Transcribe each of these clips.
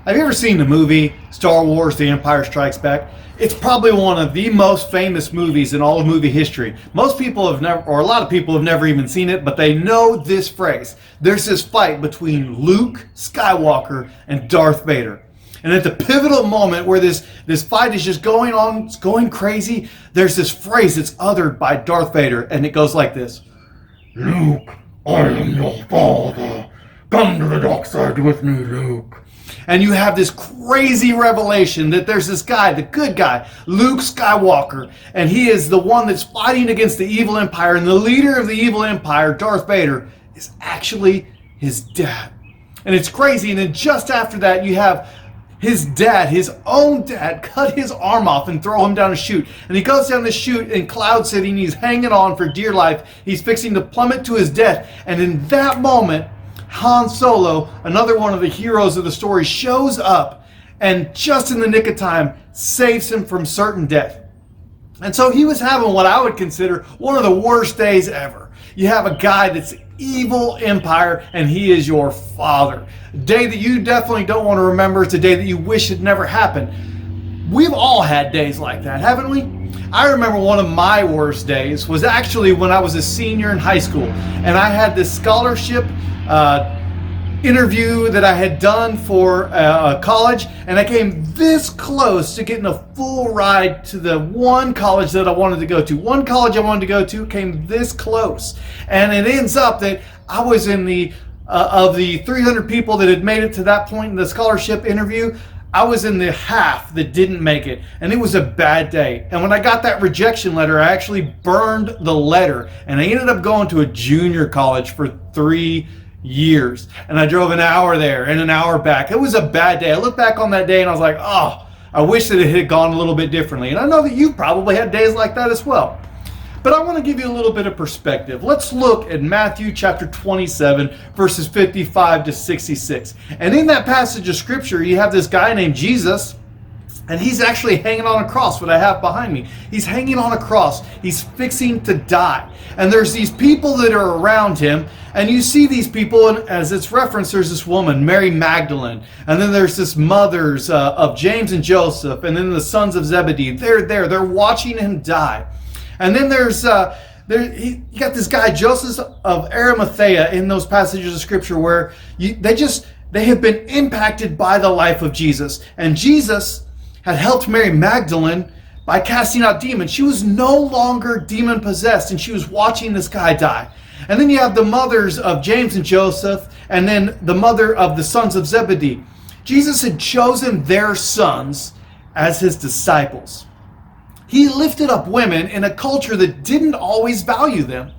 Have you ever seen the movie Star Wars The Empire Strikes Back? It's probably one of the most famous movies in all of movie history. Most people have never, or a lot of people have never even seen it, but they know this phrase. There's this fight between Luke Skywalker and Darth Vader. And at the pivotal moment where this fight is just going on, it's going crazy, there's this phrase that's uttered by Darth Vader, and it goes like this. Luke, I am your father. Come to the dark side with me, Luke. And you have this crazy revelation that there's this guy, the good guy, Luke Skywalker, and he is the one that's fighting against the evil empire, and the leader of the evil empire, Darth Vader, is actually his dad. And it's crazy, and then just after that, you have his dad, his own dad, cut his arm off and throw him down a chute. And he goes down the chute in Cloud City, and he's hanging on for dear life. He's fixing to plummet to his death, and in that moment, Han Solo, another one of the heroes of the story, shows up and just in the nick of time saves him from certain death. And so he was having what I would consider one of the worst days ever. You have a guy that's evil empire and he is your father. A day that you definitely don't want to remember. It's a day that you wish had never happened. We've all had days like that, haven't we? I remember one of my worst days was actually when I was a senior in high school and I had this scholarship interview that I had done for college, and I came this close to getting a full ride to the one college that I wanted to go to. One college I wanted to go to came this close, and it ends up that I was in the of the 300 people that had made it to that point in the scholarship interview, I was in the half that didn't make it, and it was a bad day. And when I got that rejection letter, I actually burned the letter, and I ended up going to a junior college for 3 years. And I drove an hour there and an hour back. It was a bad day. I look back on that day and I was like, oh, I wish that it had gone a little bit differently. And I know that you've probably had days like that as well. But I want to give you a little bit of perspective. Let's look at Matthew chapter 27, verses 55 to 66. And in that passage of scripture, you have this guy named Jesus, and he's actually hanging on a cross, what I have behind me. He's hanging on a cross. He's fixing to die. And there's these people that are around him, and you see these people, and as it's referenced, there's this woman, Mary Magdalene, and then there's this mothers of James and Joseph, and then the sons of Zebedee. They're watching him die. And then you got this guy, Joseph of Arimathea, in those passages of scripture where they have been impacted by the life of Jesus. And Jesus had helped Mary Magdalene by casting out demons. She was no longer demon possessed, and she was watching this guy die. And then you have the mothers of James and Joseph, and then the mother of the sons of Zebedee. Jesus had chosen their sons as his disciples. He lifted up women in a culture that didn't always value them.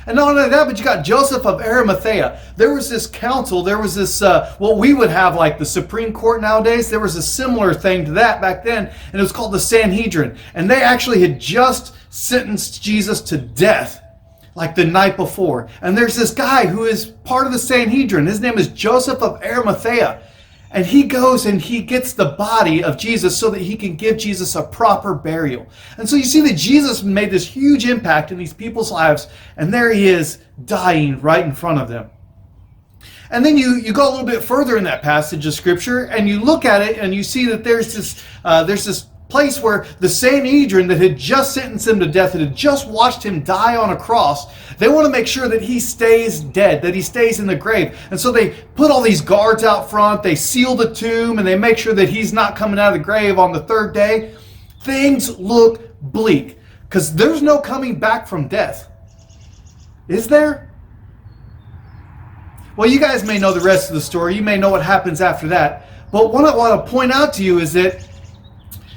And not only that, but you got Joseph of Arimathea. There was this council, there was this, what we would have like the Supreme Court nowadays. There was a similar thing to that back then, and it was called the Sanhedrin. And they actually had just sentenced Jesus to death like the night before. And there's this guy who is part of the Sanhedrin. His name is Joseph of Arimathea. And he goes and he gets the body of Jesus so that he can give Jesus a proper burial. And so you see that Jesus made this huge impact in these people's lives, and there he is dying right in front of them. And then you go a little bit further in that passage of scripture, and you look at it and you see that there's this place where the Sanhedrin that had just sentenced him to death, that had just watched him die on a cross, they want to make sure that he stays dead, that he stays in the grave. And so they put all these guards out front, they seal the tomb, and they make sure that he's not coming out of the grave on the third day. Things look bleak, because there's no coming back from death. Is there? Well, you guys may know the rest of the story. You may know what happens after that. But what I want to point out to you is that,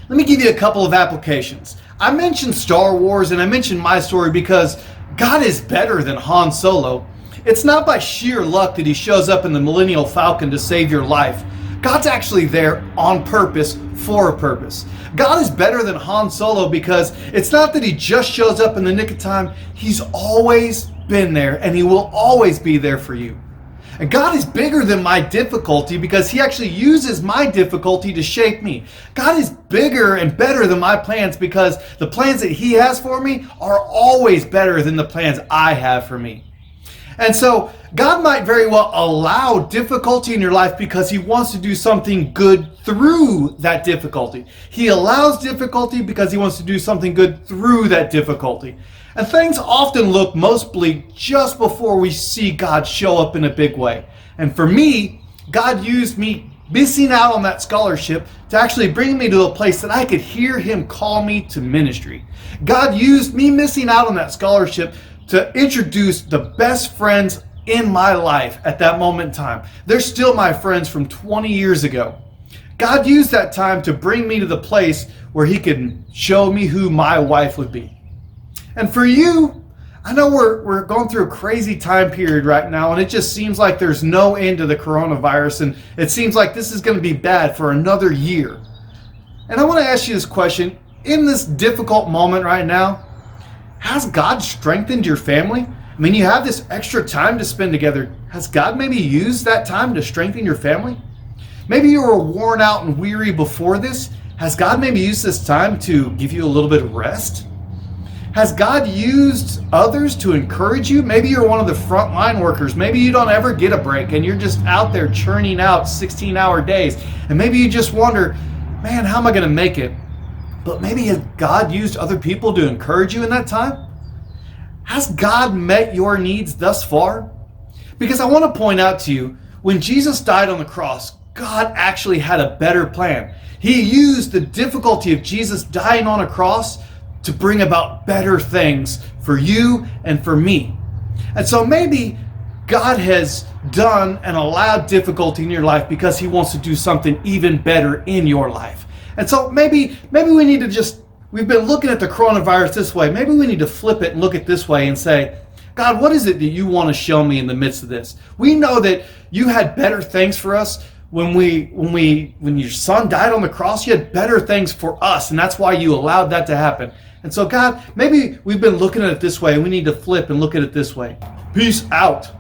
let me give you a couple of applications. I mentioned Star Wars and I mentioned my story because God is better than Han Solo. It's not by sheer luck that he shows up in the Millennium Falcon to save your life. God's actually there on purpose, for a purpose. God is better than Han Solo because it's not that he just shows up in the nick of time. He's always been there, and he will always be there for you. And God is bigger than my difficulty because he actually uses my difficulty to shape me. God is bigger and better than my plans because the plans that he has for me are always better than the plans I have for me. And so God might very well allow difficulty in your life because he wants to do something good through that difficulty. He allows difficulty because he wants to do something good through that difficulty. And things often look most bleak just before we see God show up in a big way. And for me, God used me missing out on that scholarship to actually bring me to a place that I could hear him call me to ministry. God used me missing out on that scholarship to introduce the best friends in my life at that moment in time. They're still my friends from 20 years ago. God used that time to bring me to the place where he could show me who my wife would be. And for you, I know we're going through a crazy time period right now, and it just seems like there's no end to the coronavirus, and it seems like this is going to be bad for another year. And I want to ask you this question. In this difficult moment right now, has God strengthened your family? I mean, you have this extra time to spend together. Has God maybe used that time to strengthen your family? Maybe you were worn out and weary before this. Has God maybe used this time to give you a little bit of rest? Has God used others to encourage you? Maybe you're one of the frontline workers. Maybe you don't ever get a break and you're just out there churning out 16-hour days. And maybe you just wonder, man, how am I going to make it? But maybe has God used other people to encourage you in that time? Has God met your needs thus far? Because I want to point out to you, when Jesus died on the cross, God actually had a better plan. He used the difficulty of Jesus dying on a cross to bring about better things for you and for me. And so maybe God has done and allowed difficulty in your life because he wants to do something even better in your life. And so maybe we need to we've been looking at the coronavirus this way. Maybe we need to flip it and look at it this way and say, God, what is it that you want to show me in the midst of this? We know that you had better things for us. When your son died on the cross, you had better things for us, and that's why you allowed that to happen. And so, God, maybe we've been looking at it this way, and we need to flip and look at it this way. Peace out.